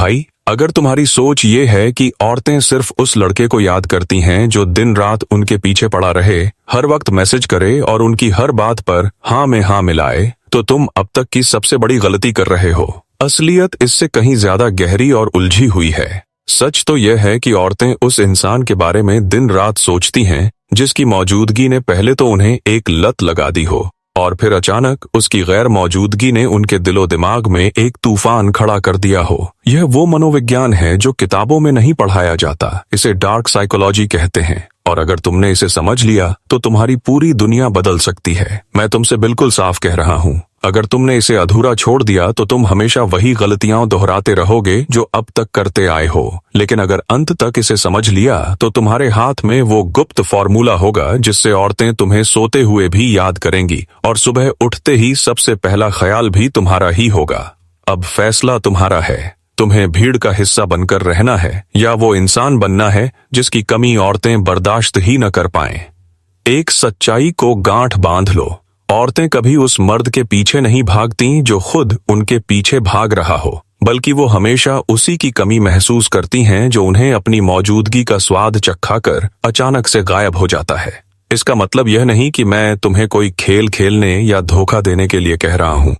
भाई, अगर तुम्हारी सोच ये है कि औरतें सिर्फ उस लड़के को याद करती हैं जो दिन रात उनके पीछे पड़ा रहे, हर वक्त मैसेज करे और उनकी हर बात पर हाँ में हाँ मिलाए, तो तुम अब तक की सबसे बड़ी गलती कर रहे हो। असलियत इससे कहीं ज्यादा गहरी और उलझी हुई है। सच तो यह है कि औरतें उस इंसान के बारे में दिन रात सोचती हैं जिसकी मौजूदगी ने पहले तो उन्हें एक लत लगा दी हो, और फिर अचानक उसकी गैर मौजूदगी ने उनके दिलो दिमाग में एक तूफान खड़ा कर दिया हो। यह वो मनोविज्ञान है जो किताबों में नहीं पढ़ाया जाता। इसे डार्क साइकोलॉजी कहते हैं, और अगर तुमने इसे समझ लिया तो तुम्हारी पूरी दुनिया बदल सकती है। मैं तुमसे बिल्कुल साफ कह रहा हूँ, अगर तुमने इसे अधूरा छोड़ दिया तो तुम हमेशा वही गलतियां दोहराते रहोगे जो अब तक करते आए हो। लेकिन अगर अंत तक इसे समझ लिया तो तुम्हारे हाथ में वो गुप्त फॉर्मूला होगा जिससे औरतें तुम्हें सोते हुए भी याद करेंगी और सुबह उठते ही सबसे पहला ख्याल भी तुम्हारा ही होगा। अब फैसला तुम्हारा है, तुम्हें भीड़ का हिस्सा बनकर रहना है या वो इंसान बनना है जिसकी कमी औरतें बर्दाश्त ही न कर पाएं। एक सच्चाई को गांठ बांध लो, औरतें कभी उस मर्द के पीछे नहीं भागती जो खुद उनके पीछे भाग रहा हो, बल्कि वो हमेशा उसी की कमी महसूस करती हैं जो उन्हें अपनी मौजूदगी का स्वाद चखा कर अचानक से गायब हो जाता है। इसका मतलब यह नहीं कि मैं तुम्हें कोई खेल खेलने या धोखा देने के लिए कह रहा हूं।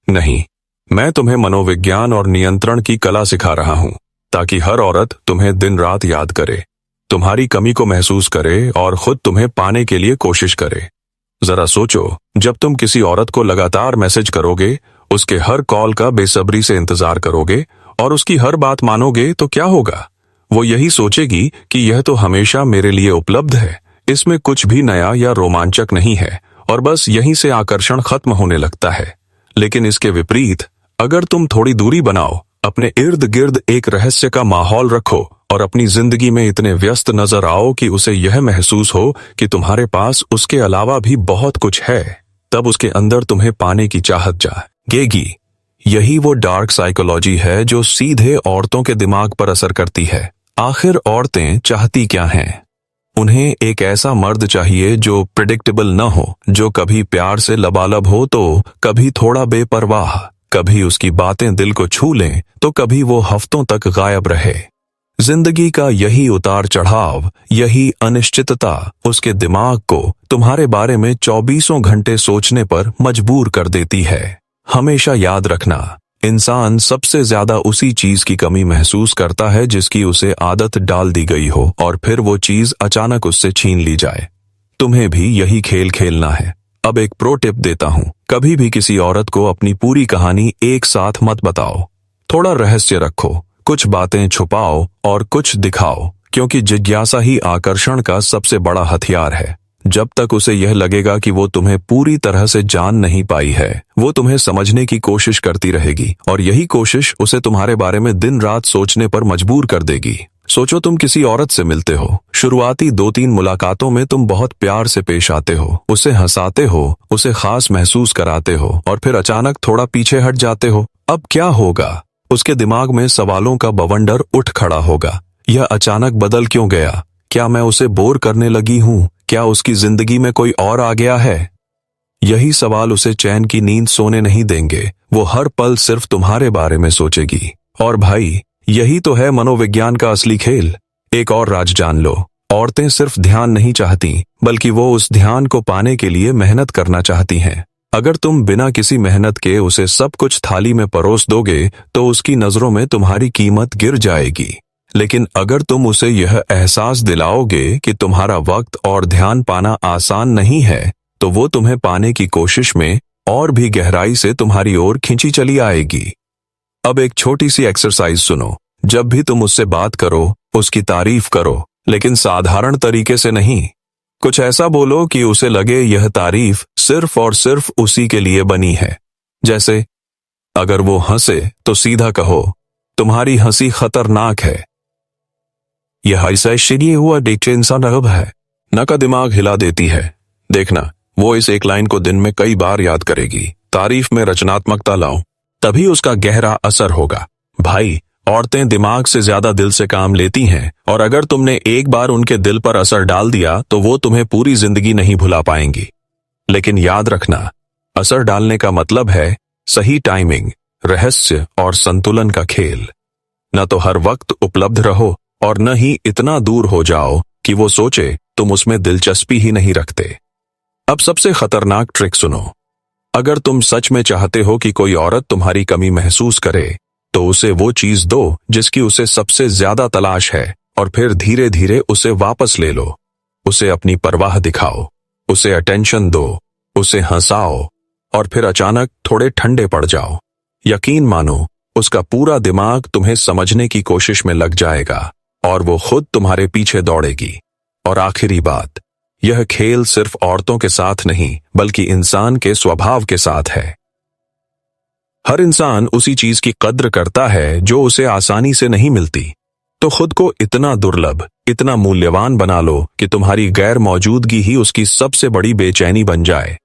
नहीं, मैं तुम्हें मनोविज्ञान और नियंत्रण की कला सिखा रहा हूं, ताकि हर औरत तुम्हें दिन रात याद करे, तुम्हारी कमी को महसूस करे और खुद तुम्हें पाने के लिए कोशिश करे। जरा सोचो, जब तुम किसी औरत को लगातार मैसेज करोगे, उसके हर कॉल का बेसब्री से इंतजार करोगे और उसकी हर बात मानोगे तो क्या होगा? वो यही सोचेगी कि यह तो हमेशा मेरे लिए उपलब्ध है, इसमें कुछ भी नया या रोमांचक नहीं है, और बस यहीं से आकर्षण खत्म होने लगता है। लेकिन इसके विपरीत, अगर तुम थोड़ी दूरी बनाओ, अपने इर्द गिर्द एक रहस्य का माहौल रखो और अपनी जिंदगी में इतने व्यस्त नजर आओ कि उसे यह महसूस हो कि तुम्हारे पास उसके अलावा भी बहुत कुछ है, तब उसके अंदर तुम्हें पाने की चाहत जागेगी। यही वो डार्क साइकोलॉजी है जो सीधे औरतों के दिमाग पर असर करती है। आखिर औरतें चाहती क्या हैं? उन्हें एक ऐसा मर्द चाहिए जो प्रिडिक्टेबल न हो, जो कभी प्यार से लबालब हो तो कभी थोड़ा बेपरवाह, कभी उसकी बातें दिल को छू लें तो कभी वो हफ्तों तक गायब रहे। जिंदगी का यही उतार चढ़ाव, यही अनिश्चितता उसके दिमाग को तुम्हारे बारे में 24 घंटे सोचने पर मजबूर कर देती है। हमेशा याद रखना, इंसान सबसे ज्यादा उसी चीज की कमी महसूस करता है जिसकी उसे आदत डाल दी गई हो और फिर वो चीज अचानक उससे छीन ली जाए। तुम्हें भी यही खेल खेलना है। अब एक प्रो टिप देता हूं, कभी भी किसी औरत को अपनी पूरी कहानी एक साथ मत बताओ। थोड़ा रहस्य रखो, कुछ बातें छुपाओ और कुछ दिखाओ, क्योंकि जिज्ञासा ही आकर्षण का सबसे बड़ा हथियार है। जब तक उसे यह लगेगा कि वो तुम्हें पूरी तरह से जान नहीं पाई है, वो तुम्हें समझने की कोशिश करती रहेगी, और यही कोशिश उसे तुम्हारे बारे में दिन रात सोचने पर मजबूर कर देगी। सोचो, तुम किसी औरत से मिलते हो। शुरुआती 2-3 मुलाकातों में तुम बहुत प्यार से पेश आते हो, उसे हंसाते हो, उसे खास महसूस कराते हो, और फिर अचानक थोड़ा पीछे हट जाते हो। अब क्या होगा? उसके दिमाग में सवालों का बवंडर उठ खड़ा होगा। यह अचानक बदल क्यों गया? क्या मैं उसे बोर करने लगी हूं? क्या उसकी जिंदगी में कोई और आ गया है? यही सवाल उसे चैन की नींद सोने नहीं देंगे। वो हर पल सिर्फ तुम्हारे बारे में सोचेगी। और भाई, यही तो है मनोविज्ञान का असली खेल। एक और राज जान लो, औरतें सिर्फ ध्यान नहीं चाहती, बल्कि वो उस ध्यान को पाने के लिए मेहनत करना चाहती हैं। अगर तुम बिना किसी मेहनत के उसे सब कुछ थाली में परोस दोगे तो उसकी नजरों में तुम्हारी कीमत गिर जाएगी। लेकिन अगर तुम उसे यह एहसास दिलाओगे कि तुम्हारा वक्त और ध्यान पाना आसान नहीं है, तो वो तुम्हें पाने की कोशिश में और भी गहराई से तुम्हारी ओर खींची चली आएगी। अब एक छोटी सी एक्सरसाइज सुनो। जब भी तुम उससे बात करो, उसकी तारीफ करो, लेकिन साधारण तरीके से नहीं। कुछ ऐसा बोलो कि उसे लगे यह तारीफ सिर्फ और सिर्फ उसी के लिए बनी है। जैसे, अगर वो हंसे तो सीधा कहो, तुम्हारी हंसी खतरनाक है। यह ऐसा शरीय हुआ देखते इंसान अब है न का दिमाग हिला देती है। देखना, वो इस एक लाइन को दिन में कई बार याद करेगी। तारीफ में रचनात्मकता लाओ, तभी उसका गहरा असर होगा। भाई, औरतें दिमाग से ज्यादा दिल से काम लेती हैं, और अगर तुमने एक बार उनके दिल पर असर डाल दिया तो वो तुम्हें पूरी जिंदगी नहीं भुला पाएंगी। लेकिन याद रखना, असर डालने का मतलब है सही टाइमिंग, रहस्य और संतुलन का खेल। न तो हर वक्त उपलब्ध रहो और न ही इतना दूर हो जाओ कि वो सोचे तुम उसमें दिलचस्पी ही नहीं रखते। अब सबसे खतरनाक ट्रिक सुनो। अगर तुम सच में चाहते हो कि कोई औरत तुम्हारी कमी महसूस करे, तो उसे वो चीज दो जिसकी उसे सबसे ज्यादा तलाश है और फिर धीरे धीरे उसे वापस ले लो। उसे अपनी परवाह दिखाओ, उसे अटेंशन दो, उसे हंसाओ और फिर अचानक थोड़े ठंडे पड़ जाओ। यकीन मानो, उसका पूरा दिमाग तुम्हें समझने की कोशिश में लग जाएगा और वो खुद तुम्हारे पीछे दौड़ेगी। और आखिरी बात, यह खेल सिर्फ औरतों के साथ नहीं बल्कि इंसान के स्वभाव के साथ है। हर इंसान उसी चीज की कद्र करता है जो उसे आसानी से नहीं मिलती। तो खुद को इतना दुर्लभ, इतना मूल्यवान बना लो कि तुम्हारी गैर मौजूदगी ही उसकी सबसे बड़ी बेचैनी बन जाए।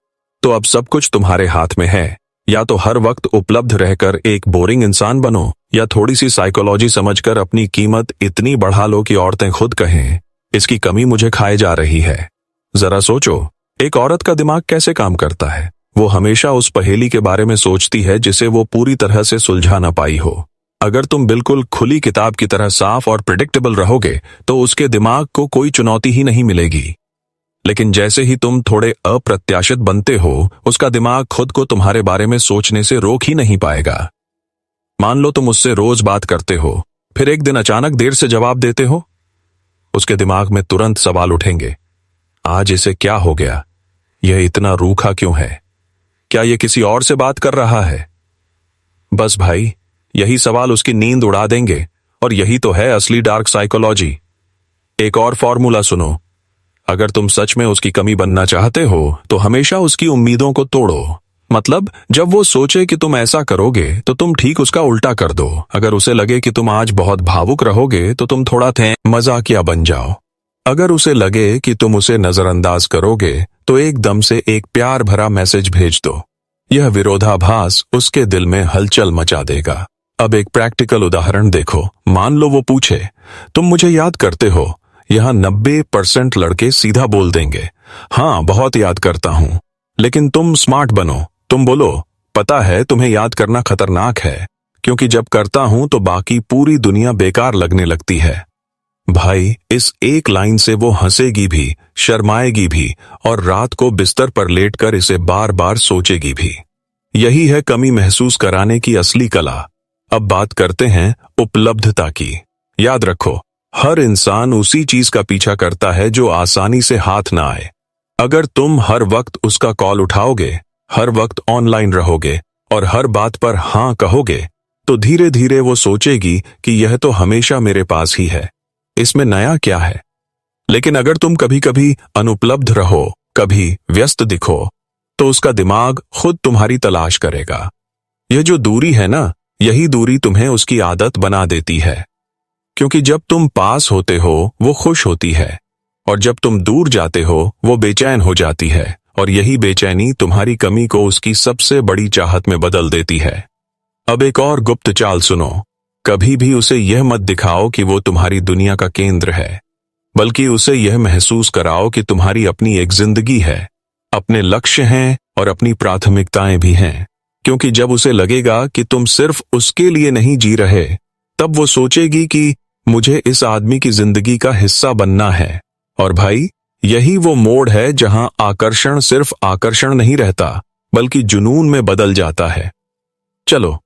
तो अब सब कुछ तुम्हारे हाथ में है। या तो हर वक्त उपलब्ध रहकर एक बोरिंग इंसान बनो, या थोड़ी सी साइकोलॉजी समझकर अपनी कीमत इतनी बढ़ा लो कि औरतें खुद कहें, इसकी कमी मुझे खाए जा रही है। जरा सोचो, एक औरत का दिमाग कैसे काम करता है। वो हमेशा उस पहेली के बारे में सोचती है जिसे वो पूरी तरह से सुलझा ना पाई हो। अगर तुम बिल्कुल खुली किताब की तरह साफ और प्रिडिक्टेबल रहोगे तो उसके दिमाग को कोई चुनौती ही नहीं मिलेगी। लेकिन जैसे ही तुम थोड़े अप्रत्याशित बनते हो, उसका दिमाग खुद को तुम्हारे बारे में सोचने से रोक ही नहीं पाएगा। मान लो तुम उससे रोज बात करते हो, फिर एक दिन अचानक देर से जवाब देते हो। उसके दिमाग में तुरंत सवाल उठेंगे, आज इसे क्या हो गया? यह इतना रूखा क्यों है? क्या यह किसी और से बात कर रहा है? बस भाई, यही सवाल उसकी नींद उड़ा देंगे और यही तो है असली डार्क साइकोलॉजी। एक और फॉर्मूला सुनो। अगर तुम सच में उसकी कमी बनना चाहते हो तो हमेशा उसकी उम्मीदों को तोड़ो। मतलब जब वो सोचे कि तुम ऐसा करोगे तो तुम ठीक उसका उल्टा कर दो। अगर उसे लगे कि तुम आज बहुत भावुक रहोगे तो तुम थोड़ा मजाकिया बन जाओ। अगर उसे लगे कि तुम उसे नजरअंदाज करोगे तो एकदम से एक प्यार भरा मैसेज भेज दो। यह विरोधाभास उसके दिल में हलचल मचा देगा। अब एक प्रैक्टिकल उदाहरण देखो। मान लो वो पूछे, तुम मुझे याद करते हो? यहाँ 90% लड़के सीधा बोल देंगे, हाँ बहुत याद करता हूं। लेकिन तुम स्मार्ट बनो, तुम बोलो, पता है तुम्हें याद करना खतरनाक है, क्योंकि जब करता हूं तो बाकी पूरी दुनिया बेकार लगने लगती है। भाई, इस एक लाइन से वो हंसेगी भी, शर्माएगी भी और रात को बिस्तर पर लेटकर इसे बार बार सोचेगी भी। यही है कमी महसूस कराने की असली कला। अब बात करते हैं उपलब्धता की। याद रखो, हर इंसान उसी चीज का पीछा करता है जो आसानी से हाथ ना आए। अगर तुम हर वक्त उसका कॉल उठाओगे, हर वक्त ऑनलाइन रहोगे और हर बात पर हाँ कहोगे, तो धीरे धीरे वो सोचेगी कि यह तो हमेशा मेरे पास ही है, इसमें नया क्या है। लेकिन अगर तुम कभी कभी अनुपलब्ध रहो, कभी व्यस्त दिखो, तो उसका दिमाग खुद तुम्हारी तलाश करेगा। यह जो दूरी है ना, यही दूरी तुम्हें उसकी आदत बना देती है। क्योंकि जब तुम पास होते हो वो खुश होती है और जब तुम दूर जाते हो वो बेचैन हो जाती है, और यही बेचैनी तुम्हारी कमी को उसकी सबसे बड़ी चाहत में बदल देती है। अब एक और गुप्त चाल सुनो। कभी भी उसे यह मत दिखाओ कि वो तुम्हारी दुनिया का केंद्र है, बल्कि उसे यह महसूस कराओ कि तुम्हारी अपनी एक जिंदगी है, अपने लक्ष्य हैं और अपनी प्राथमिकताएं भी हैं। क्योंकि जब उसे लगेगा कि तुम सिर्फ उसके लिए नहीं जी रहे, तब वो सोचेगी कि मुझे इस आदमी की जिंदगी का हिस्सा बनना है। और भाई, यही वो मोड़ है जहां आकर्षण सिर्फ आकर्षण नहीं रहता, बल्कि जुनून में बदल जाता है। चलो,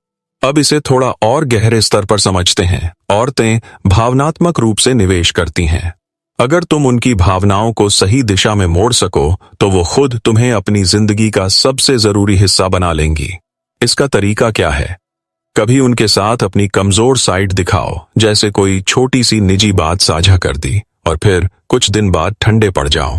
अब इसे थोड़ा और गहरे स्तर पर समझते हैं। औरतें भावनात्मक रूप से निवेश करती हैं। अगर तुम उनकी भावनाओं को सही दिशा में मोड़ सको तो वो खुद तुम्हें अपनी जिंदगी का सबसे जरूरी हिस्सा बना लेंगी। इसका तरीका क्या है? कभी उनके साथ अपनी कमजोर साइड दिखाओ, जैसे कोई छोटी सी निजी बात साझा कर दी, और फिर कुछ दिन बाद ठंडे पड़ जाओ।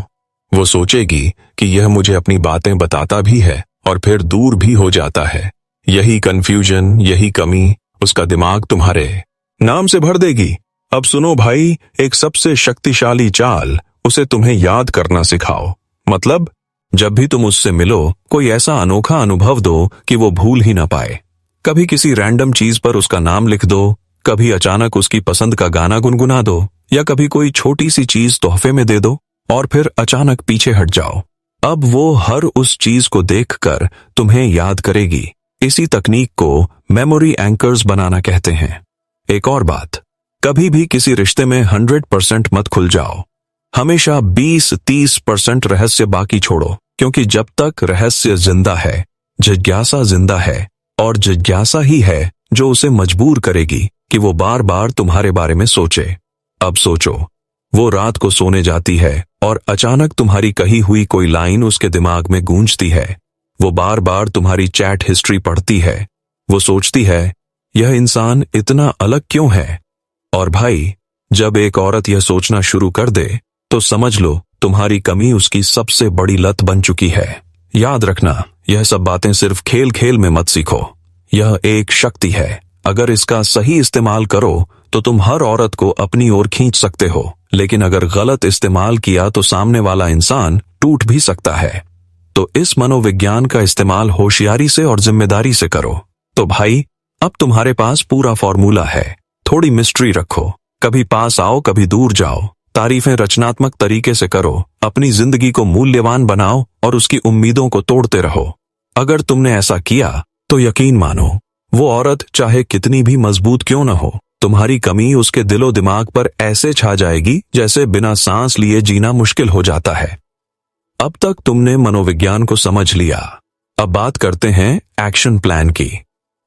वो सोचेगी कि यह मुझे अपनी बातें बताता भी है और फिर दूर भी हो जाता है। यही कंफ्यूजन, यही कमी उसका दिमाग तुम्हारे नाम से भर देगी। अब सुनो भाई, एक सबसे शक्तिशाली चाल, उसे तुम्हें याद करना सिखाओ। मतलब जब भी तुम उससे मिलो, कोई ऐसा अनोखा अनुभव दो कि वो भूल ही ना पाए। कभी किसी रैंडम चीज पर उसका नाम लिख दो, कभी अचानक उसकी पसंद का गाना गुनगुना दो, या कभी कोई छोटी सी चीज तोहफे में दे दो और फिर अचानक पीछे हट जाओ। अब वो हर उस चीज को देखकर तुम्हें याद करेगी। इसी तकनीक को मेमोरी एंकर्स बनाना कहते हैं। एक और बात, कभी भी किसी रिश्ते में 100% मत खुल जाओ। हमेशा 20-30% रहस्य बाकी छोड़ो, क्योंकि जब तक रहस्य जिंदा है, जिज्ञासा जिंदा है, और जिज्ञासा ही है जो उसे मजबूर करेगी कि वो बार बार तुम्हारे बारे में सोचे। अब सोचो, वो रात को सोने जाती है और अचानक तुम्हारी कही हुई कोई लाइन उसके दिमाग में गूंजती है। वो बार बार तुम्हारी चैट हिस्ट्री पढ़ती है। वो सोचती है, यह इंसान इतना अलग क्यों है? और भाई, जब एक औरत यह सोचना शुरू कर दे, तो समझ लो तुम्हारी कमी उसकी सबसे बड़ी लत बन चुकी है। याद रखना, यह सब बातें सिर्फ खेल खेल में मत सीखो। यह एक शक्ति है। अगर इसका सही इस्तेमाल करो तो तुम हर औरत को अपनी ओर खींच सकते हो, लेकिन अगर गलत इस्तेमाल किया तो सामने वाला इंसान टूट भी सकता है। तो इस मनोविज्ञान का इस्तेमाल होशियारी से और जिम्मेदारी से करो। तो भाई, अब तुम्हारे पास पूरा फॉर्मूला है। थोड़ी मिस्ट्री रखो, कभी पास आओ कभी दूर जाओ, तारीफें रचनात्मक तरीके से करो, अपनी जिंदगी को मूल्यवान बनाओ और उसकी उम्मीदों को तोड़ते रहो। अगर तुमने ऐसा किया तो यकीन मानो, वो औरत चाहे कितनी भी मजबूत क्यों न हो, तुम्हारी कमी उसके दिलो दिमाग पर ऐसे छा जाएगी जैसे बिना सांस लिए जीना मुश्किल हो जाता है। अब तक तुमने मनोविज्ञान को समझ लिया। अब बात करते हैं एक्शन प्लान की।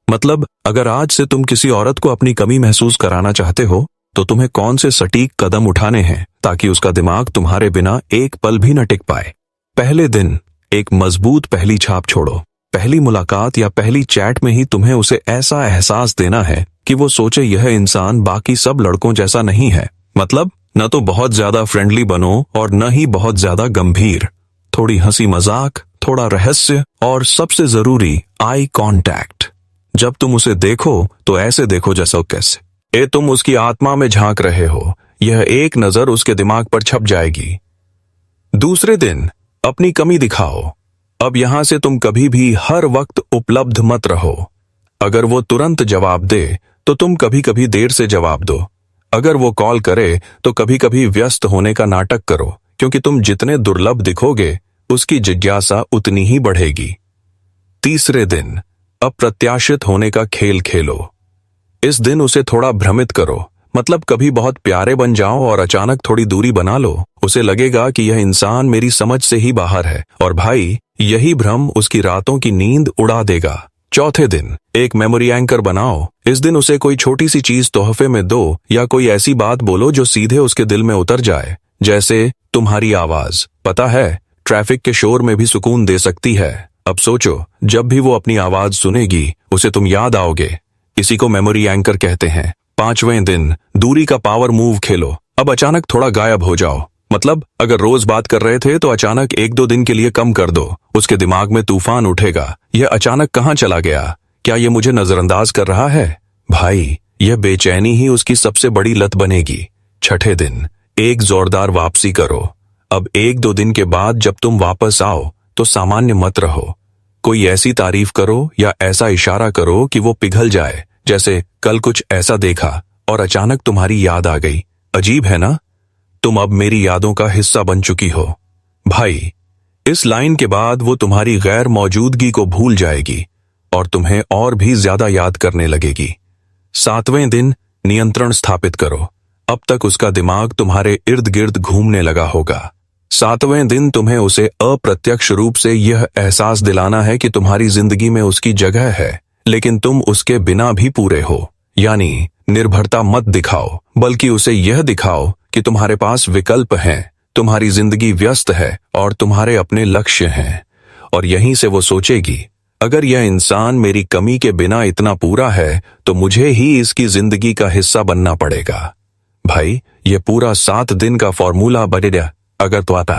मतलब, अगर आज से तुम किसी औरत को अपनी कमी महसूस कराना चाहते हो, तो तुम्हें कौन से सटीक कदम उठाने हैं ताकि उसका दिमाग तुम्हारे बिना एक पल भी न टिक पाए। पहले दिन एक मजबूत पहली छाप छोड़ो। पहली मुलाकात या पहली चैट में ही तुम्हें उसे ऐसा एहसास देना है कि वो सोचे यह इंसान बाकी सब लड़कों जैसा नहीं है। मतलब, न तो बहुत ज्यादा फ्रेंडली बनो और न ही बहुत ज्यादा गंभीर। थोड़ी हंसी मजाक, थोड़ा रहस्य और सबसे जरूरी आई कांटेक्ट। जब तुम उसे देखो तो ऐसे देखो जैसा कैसे तुम उसकी आत्मा में झांक रहे हो। यह एक नजर उसके दिमाग पर छप जाएगी। दूसरे दिन अपनी कमी दिखाओ। अब यहां से तुम कभी भी हर वक्त उपलब्ध मत रहो। अगर वो तुरंत जवाब दे तो तुम कभी कभी देर से जवाब दो। अगर वो कॉल करे तो कभी कभी व्यस्त होने का नाटक करो, क्योंकि तुम जितने दुर्लभ दिखोगे उसकी जिज्ञासा उतनी ही बढ़ेगी। तीसरे दिन अप्रत्याशित होने का खेल खेलो। इस दिन उसे थोड़ा भ्रमित करो। मतलब, कभी बहुत प्यारे बन जाओ और अचानक थोड़ी दूरी बना लो। उसे लगेगा कि यह इंसान मेरी समझ से ही बाहर है, और भाई, यही भ्रम उसकी रातों की नींद उड़ा देगा। चौथे दिन एक मेमोरी एंकर बनाओ। इस दिन उसे कोई छोटी सी चीज तोहफे में दो या कोई ऐसी बात बोलो जो सीधे उसके दिल में उतर जाए। जैसे तुम्हारी आवाज, पता है, ट्रैफिक के शोर में भी सुकून दे सकती है। अब सोचो, जब भी वो अपनी आवाज सुनेगी उसे तुम याद आओगे। इसी को मेमोरी एंकर कहते हैं। पांचवें दिन दूरी का पावर मूव खेलो। अब अचानक थोड़ा गायब हो जाओ। मतलब, अगर रोज बात कर रहे थे तो अचानक 1-2 दिन के लिए कम कर दो। उसके दिमाग में तूफान उठेगा। यह अचानक कहाँ चला गया? क्या ये मुझे नजरअंदाज कर रहा है? भाई, यह बेचैनी ही उसकी सबसे बड़ी लत बनेगी। छठे दिन एक जोरदार वापसी करो। अब 1-2 दिन के बाद जब तुम वापस आओ तो सामान्य मत रहो। कोई ऐसी तारीफ करो या ऐसा इशारा करो कि वो पिघल जाए। जैसे, कल कुछ ऐसा देखा और अचानक तुम्हारी याद आ गई। अजीब है ना? तुम अब मेरी यादों का हिस्सा बन चुकी हो। भाई, इस लाइन के बाद वो तुम्हारी गैर मौजूदगी को भूल जाएगी और तुम्हें और भी ज्यादा याद करने लगेगी। 7वें दिन नियंत्रण स्थापित करो। अब तक उसका दिमाग तुम्हारे इर्द गिर्द घूमने लगा होगा। 7वें दिन तुम्हें उसे अप्रत्यक्ष रूप से यह एहसास दिलाना है कि तुम्हारी जिंदगी में उसकी जगह है, लेकिन तुम उसके बिना भी पूरे हो। यानी निर्भरता मत दिखाओ, बल्कि उसे यह दिखाओ कि तुम्हारे पास विकल्प हैं, तुम्हारी जिंदगी व्यस्त है और तुम्हारे अपने लक्ष्य हैं। और यहीं से वो सोचेगी, अगर यह इंसान मेरी कमी के बिना इतना पूरा है तो मुझे ही इसकी जिंदगी का हिस्सा बनना पड़ेगा। भाई, ये पूरा 7 दिन का फॉर्मूला बनेगा। अगर तो आता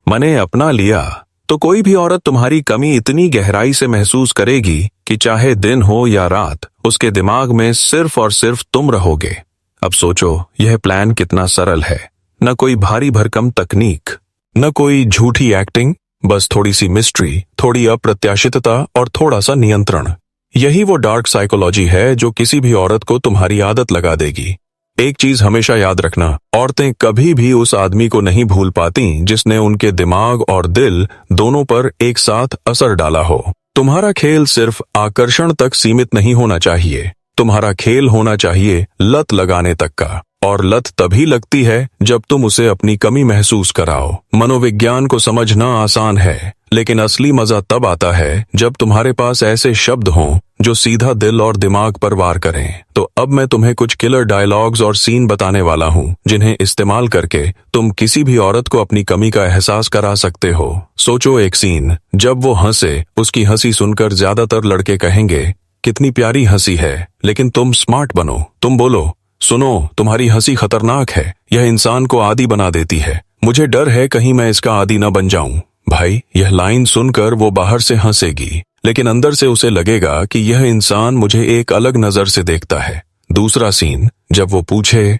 मैंने अपना लिया तो कोई भी औरत तुम्हारी कमी इतनी गहराई से महसूस करेगी कि चाहे दिन हो या रात, उसके दिमाग में सिर्फ और सिर्फ तुम रहोगे। अब सोचो, यह प्लान कितना सरल है। न कोई भारी भरकम तकनीक, न कोई झूठी एक्टिंग, बस थोड़ी सी मिस्ट्री, थोड़ी अप्रत्याशितता और थोड़ा सा नियंत्रण। यही वो डार्क साइकोलॉजी है जो किसी भी औरत को तुम्हारी आदत लगा देगी। एक चीज हमेशा याद रखना, औरतें कभी भी उस आदमी को नहीं भूल पाती जिसने उनके दिमाग और दिल दोनों पर एक साथ असर डाला हो। तुम्हारा खेल सिर्फ आकर्षण तक सीमित नहीं होना चाहिए। तुम्हारा खेल होना चाहिए लत लगाने तक का, और लत तभी लगती है जब तुम उसे अपनी कमी महसूस कराओ। मनोविज्ञान को समझना आसान है, लेकिन असली मजा तब आता है जब तुम्हारे पास ऐसे शब्द हों जो सीधा दिल और दिमाग पर वार करें। तो अब मैं तुम्हें कुछ किलर डायलॉग्स और सीन बताने वाला हूँ, जिन्हें इस्तेमाल करके तुम किसी भी औरत को अपनी कमी का एहसास करा सकते हो। सोचो एक सीन, जब वो हंसे, उसकी हंसी सुनकर ज्यादातर लड़के कहेंगे कितनी प्यारी हंसी है, लेकिन तुम स्मार्ट बनो, तुम बोलो सुनो तुम्हारी हंसी खतरनाक है, यह इंसान को आदी बना देती है, मुझे डर है कहीं मैं इसका आदी न बन जाऊं। भाई, यह लाइन सुनकर वो बाहर से हंसेगी, लेकिन अंदर से उसे लगेगा कि यह इंसान मुझे एक अलग नजर से देखता है। दूसरा सीन, जब वो पूछे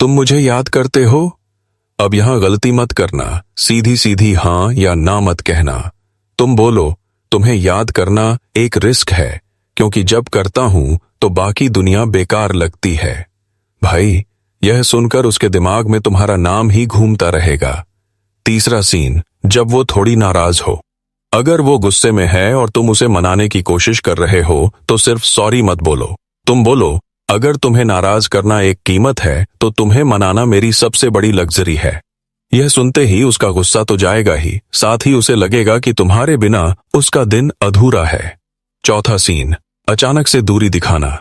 तुम मुझे याद करते हो। अब यहां गलती मत करना, सीधी सीधी हाँ या ना मत कहना। तुम बोलो तुम्हें याद करना एक रिस्क है, क्योंकि जब करता हूं तो बाकी दुनिया बेकार लगती है। भाई, यह सुनकर उसके दिमाग में तुम्हारा नाम ही घूमता रहेगा। तीसरा सीन, जब वो थोड़ी नाराज हो। अगर वो गुस्से में है और तुम उसे मनाने की कोशिश कर रहे हो तो सिर्फ सॉरी मत बोलो, तुम बोलो अगर तुम्हें नाराज करना एक कीमत है तो तुम्हें मनाना मेरी सबसे बड़ी लग्जरी है। यह सुनते ही उसका गुस्सा तो जाएगा ही, साथ ही उसे लगेगा कि तुम्हारे बिना उसका दिन अधूरा है। चौथा सीन, अचानक से दूरी दिखाना।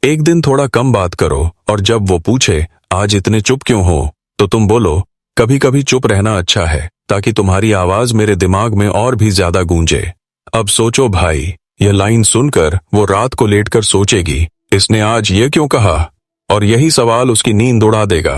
एक दिन थोड़ा कम बात करो और जब वो पूछे आज इतने चुप क्यों हो, तो तुम बोलो कभी कभी चुप रहना अच्छा है, ताकि तुम्हारी आवाज मेरे दिमाग में और भी ज्यादा गूंजे। अब सोचो भाई, यह लाइन सुनकर वो रात को लेटकर सोचेगी इसने आज ये क्यों कहा, और यही सवाल उसकी नींद उड़ा देगा।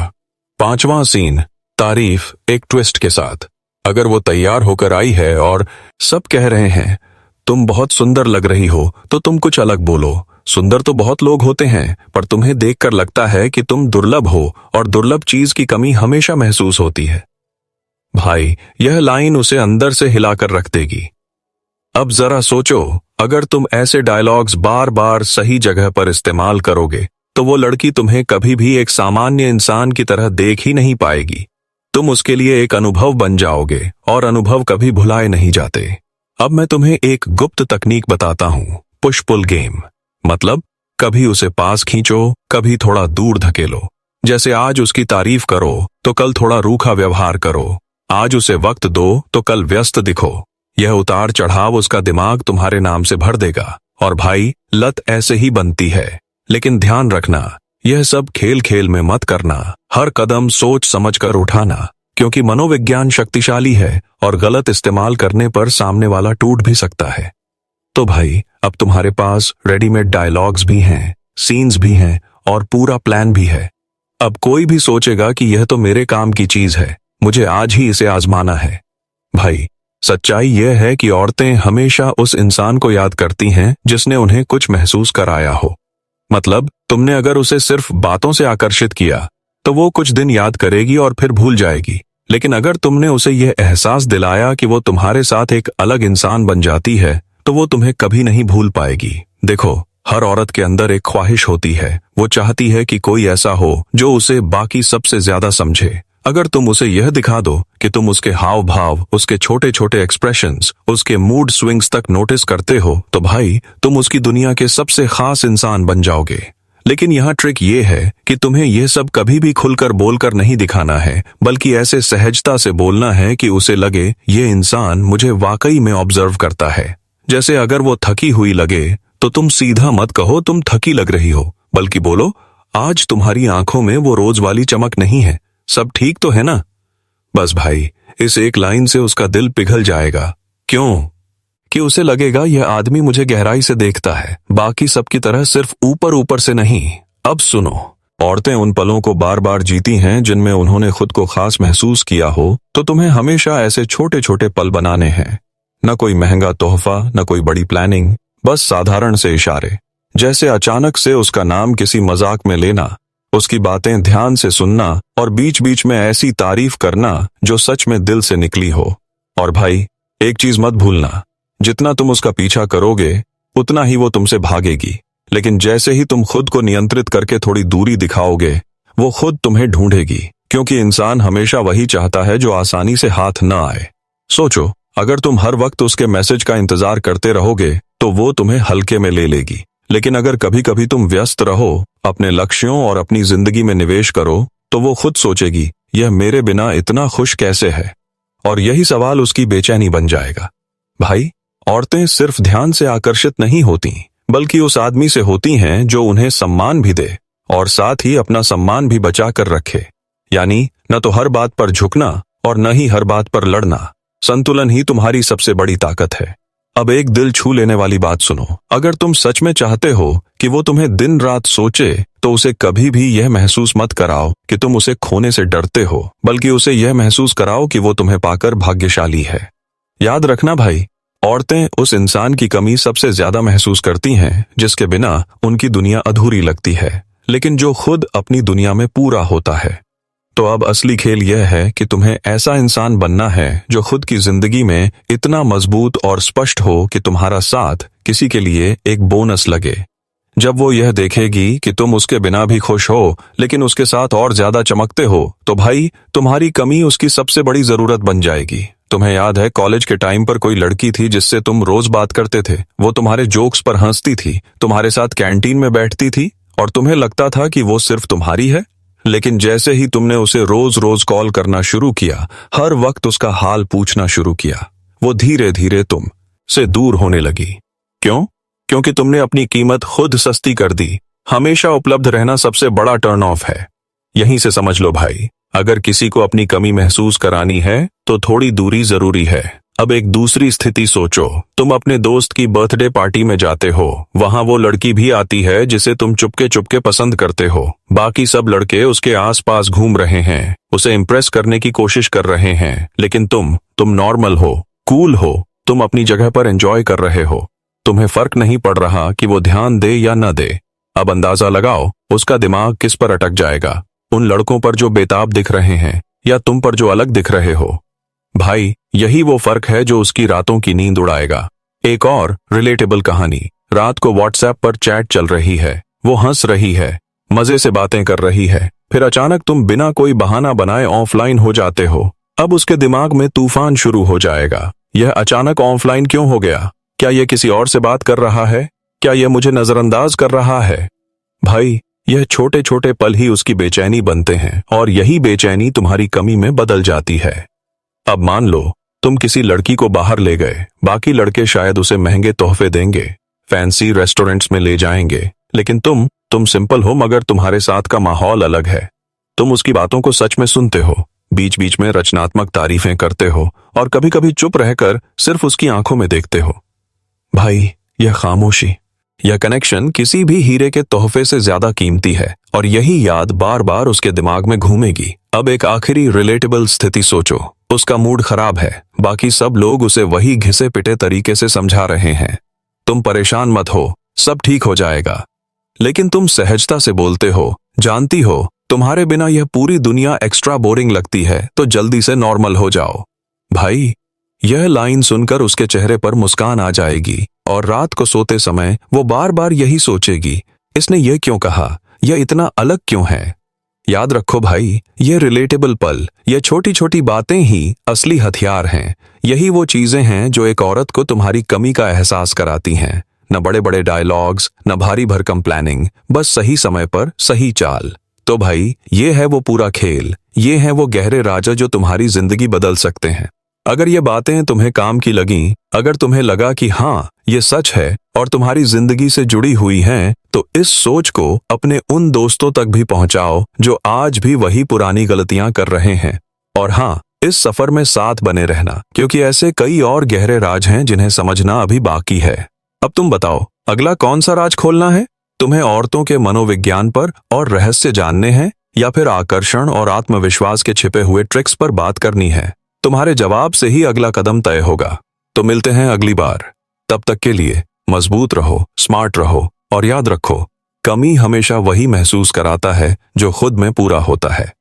पांचवां सीन, तारीफ एक ट्विस्ट के साथ। अगर वो तैयार होकर आई है और सब कह रहे हैं तुम बहुत सुंदर लग रही हो, तो तुम कुछ अलग बोलो। सुंदर तो बहुत लोग होते हैं, पर तुम्हें देखकर लगता है कि तुम दुर्लभ हो और दुर्लभ चीज की कमी हमेशा महसूस होती है। भाई, यह लाइन उसे अंदर से हिलाकर रख देगी। अब जरा सोचो, अगर तुम ऐसे डायलॉग्स बार बार सही जगह पर इस्तेमाल करोगे तो वो लड़की तुम्हें कभी भी एक सामान्य इंसान की तरह देख ही नहीं पाएगी। तुम उसके लिए एक अनुभव बन जाओगे, और अनुभव कभी भुलाए नहीं जाते। अब मैं तुम्हें एक गुप्त तकनीक बताता हूँ, पुश पुल गेम। मतलब कभी उसे पास खींचो, कभी थोड़ा दूर धकेलो। जैसे आज उसकी तारीफ करो तो कल थोड़ा रूखा व्यवहार करो, आज उसे वक्त दो तो कल व्यस्त दिखो। यह उतार चढ़ाव उसका दिमाग तुम्हारे नाम से भर देगा। और भाई, लत ऐसे ही बनती है, लेकिन ध्यान रखना, यह सब खेल खेल में मत करना। हर कदम सोच समझकर उठाना, क्योंकि मनोविज्ञान शक्तिशाली है और गलत इस्तेमाल करने पर सामने वाला टूट भी सकता है। तो भाई, अब तुम्हारे पास रेडीमेड डायलॉग्स भी हैं, सीन्स भी हैं और पूरा प्लान भी है। अब कोई भी सोचेगा कि यह तो मेरे काम की चीज है, मुझे आज ही इसे आजमाना है। भाई, सच्चाई यह है कि औरतें हमेशा उस इंसान को याद करती हैं जिसने उन्हें कुछ महसूस कराया हो। मतलब तुमने अगर उसे सिर्फ बातों से आकर्षित किया तो वो कुछ दिन याद करेगी और फिर भूल जाएगी, लेकिन अगर तुमने उसे यह एहसास दिलाया कि वो तुम्हारे साथ एक अलग इंसान बन जाती है तो वो तुम्हें कभी नहीं भूल पाएगी। देखो, हर औरत के अंदर एक ख्वाहिश होती है, वो चाहती है कि कोई ऐसा हो जो उसे बाकी सबसे ज्यादा समझे। अगर तुम उसे यह दिखा दो कि तुम उसके हाव भाव, उसके छोटे छोटे एक्सप्रेशंस, उसके मूड स्विंग्स तक नोटिस करते हो, तो भाई तुम उसकी दुनिया के सबसे खास इंसान बन जाओगे। लेकिन यहाँ ट्रिक ये है कि तुम्हें यह सब कभी भी खुलकर बोलकर नहीं दिखाना है, बल्कि ऐसे सहजता से बोलना है कि उसे लगे ये इंसान मुझे वाकई में ऑब्जर्व करता है। जैसे अगर वो थकी हुई लगे तो तुम सीधा मत कहो तुम थकी लग रही हो, बल्कि बोलो आज तुम्हारी आंखों में वो रोज वाली चमक नहीं है, सब ठीक तो है ना। बस भाई, इस एक लाइन से उसका दिल पिघल जाएगा। क्यों? कि उसे लगेगा यह आदमी मुझे गहराई से देखता है, बाकी सबकी तरह सिर्फ ऊपर ऊपर से नहीं। अब सुनो, औरतें उन पलों को बार बार जीती हैं जिनमें उन्होंने खुद को खास महसूस किया हो, तो तुम्हें हमेशा ऐसे छोटे छोटे पल बनाने हैं। न कोई महंगा तोहफा, न कोई बड़ी प्लानिंग, बस साधारण से इशारे। जैसे अचानक से उसका नाम किसी मजाक में लेना, उसकी बातें ध्यान से सुनना और बीच बीच में ऐसी तारीफ करना जो सच में दिल से निकली हो। और भाई, एक चीज मत भूलना, जितना तुम उसका पीछा करोगे उतना ही वो तुमसे भागेगी, लेकिन जैसे ही तुम खुद को नियंत्रित करके थोड़ी दूरी दिखाओगे, वो खुद तुम्हें ढूंढेगी, क्योंकि इंसान हमेशा वही चाहता है जो आसानी से हाथ न आए। सोचो, अगर तुम हर वक्त उसके मैसेज का इंतजार करते रहोगे तो वो तुम्हें हल्के में ले लेगी, लेकिन अगर कभी कभी तुम व्यस्त रहो, अपने लक्ष्यों और अपनी जिंदगी में निवेश करो, तो वो खुद सोचेगी, यह मेरे बिना इतना खुश कैसे है, और यही सवाल उसकी बेचैनी बन जाएगा। भाई, औरतें सिर्फ ध्यान से आकर्षित नहीं होती, बल्कि उस आदमी से होती हैं जो उन्हें सम्मान भी दे और साथ ही अपना सम्मान भी बचा कर रखे। यानी न तो हर बात पर झुकना और न ही हर बात पर लड़ना। संतुलन ही तुम्हारी सबसे बड़ी ताकत है। अब एक दिल छू लेने वाली बात सुनो। अगर तुम सच में चाहते हो कि वो तुम्हें दिन रात सोचे, तो उसे कभी भी यह महसूस मत कराओ कि तुम उसे खोने से डरते हो, बल्कि उसे यह महसूस कराओ कि वो तुम्हें पाकर भाग्यशाली है। याद रखना भाई, औरतें उस इंसान की कमी सबसे ज्यादा महसूस करती हैं जिसके बिना उनकी दुनिया अधूरी लगती है, लेकिन जो खुद अपनी दुनिया में पूरा होता है। तो अब असली खेल यह है कि तुम्हें ऐसा इंसान बनना है जो खुद की जिंदगी में इतना मजबूत और स्पष्ट हो कि तुम्हारा साथ किसी के लिए एक बोनस लगे। जब वो यह देखेगी कि तुम उसके बिना भी खुश हो, लेकिन उसके साथ और ज्यादा चमकते हो, तो भाई तुम्हारी कमी उसकी सबसे बड़ी जरूरत बन जाएगी। तुम्हें याद है कॉलेज के टाइम पर कोई लड़की थी जिससे तुम रोज बात करते थे। वो तुम्हारे जोक्स पर हंसती थी, तुम्हारे साथ कैंटीन में बैठती थी और तुम्हें लगता था कि वो सिर्फ तुम्हारी है। लेकिन जैसे ही तुमने उसे रोज रोज कॉल करना शुरू किया, हर वक्त उसका हाल पूछना शुरू किया, वो धीरे धीरे तुम से दूर होने लगी। क्यों? क्योंकि तुमने अपनी कीमत खुद सस्ती कर दी। हमेशा उपलब्ध रहना सबसे बड़ा टर्न ऑफ है। यहीं से समझ लो भाई, अगर किसी को अपनी कमी महसूस करानी है तो थोड़ी दूरी जरूरी है। अब एक दूसरी स्थिति सोचो। तुम अपने दोस्त की बर्थडे पार्टी में जाते हो, वहां वो लड़की भी आती है जिसे तुम चुपके चुपके पसंद करते हो। बाकी सब लड़के उसके आसपास घूम रहे हैं, उसे इम्प्रेस करने की कोशिश कर रहे हैं, लेकिन तुम नॉर्मल हो, कूल हो, तुम अपनी जगह पर एंजॉय कर रहे हो। तुम्हें फर्क नहीं पड़ रहा कि वो ध्यान दे या न दे। अब अंदाजा लगाओ उसका दिमाग किस पर अटक जाएगा, उन लड़कों पर जो बेताब दिख रहे हैं या तुम पर जो अलग दिख रहे हो। भाई, यही वो फर्क है जो उसकी रातों की नींद उड़ाएगा। एक और रिलेटेबल कहानी। रात को व्हाट्सएप पर चैट चल रही है, वो हंस रही है, मजे से बातें कर रही है, फिर अचानक तुम बिना कोई बहाना बनाए ऑफलाइन हो जाते हो। अब उसके दिमाग में तूफान शुरू हो जाएगा। यह अचानक ऑफलाइन क्यों हो गया? क्या यह किसी और से बात कर रहा है? क्या यह मुझे नजरअंदाज कर रहा है? भाई, यह छोटे छोटे पल ही उसकी बेचैनी बनते हैं और यही बेचैनी तुम्हारी कमी में बदल जाती है। अब मान लो तुम किसी लड़की को बाहर ले गए, बाकी लड़के शायद उसे महंगे तोहफे देंगे, फैंसी रेस्टोरेंट्स में ले जाएंगे, लेकिन तुम सिंपल हो, मगर तुम्हारे साथ का माहौल अलग है। तुम उसकी बातों को सच में सुनते हो, बीच बीच में रचनात्मक तारीफें करते हो और कभी कभी चुप रहकर सिर्फ उसकी आंखों में देखते हो। भाई, यह खामोशी, यह कनेक्शन किसी भी हीरे के तोहफे से ज्यादा कीमती है और यही याद बार बार उसके दिमाग में घूमेगी। अब एक आखिरी रिलेटेबल स्थिति सोचो। उसका मूड खराब है, बाकी सब लोग उसे वही घिसे पिटे तरीके से समझा रहे हैं। तुम परेशान मत हो, सब ठीक हो जाएगा। लेकिन तुम सहजता से बोलते हो, जानती हो तुम्हारे बिना यह पूरी दुनिया एक्स्ट्रा बोरिंग लगती है, तो जल्दी से नॉर्मल हो जाओ। भाई, यह लाइन सुनकर उसके चेहरे पर मुस्कान आ जाएगी और रात को सोते समय वो बार बार यही सोचेगी, इसने ये क्यों कहा, यह इतना अलग क्यों है। याद रखो भाई, ये रिलेटेबल पल, ये छोटी छोटी बातें ही असली हथियार हैं। यही वो चीजें हैं जो एक औरत को तुम्हारी कमी का एहसास कराती हैं। न बड़े बड़े डायलॉग्स, न भारी भरकम प्लानिंग, बस सही समय पर सही चाल। तो भाई, ये है वो पूरा खेल, ये है वो गहरे राज जो तुम्हारी जिंदगी बदल सकते हैं। अगर ये बातें तुम्हें काम की लगीं, अगर तुम्हें लगा कि हाँ ये सच है और तुम्हारी जिंदगी से जुड़ी हुई हैं, तो इस सोच को अपने उन दोस्तों तक भी पहुंचाओ जो आज भी वही पुरानी गलतियां कर रहे हैं। और हाँ, इस सफर में साथ बने रहना, क्योंकि ऐसे कई और गहरे राज हैं जिन्हें समझना अभी बाकी है। अब तुम बताओ, अगला कौन सा राज खोलना है? तुम्हें औरतों के मनोविज्ञान पर और रहस्य जानने हैं, या फिर आकर्षण और आत्मविश्वास के छिपे हुए ट्रिक्स पर बात करनी है? तुम्हारे जवाब से ही अगला कदम तय होगा। तो मिलते हैं अगली बार। तब तक के लिए मजबूत रहो, स्मार्ट रहो और याद रखो, कमी हमेशा वही महसूस कराता है जो खुद में पूरा होता है।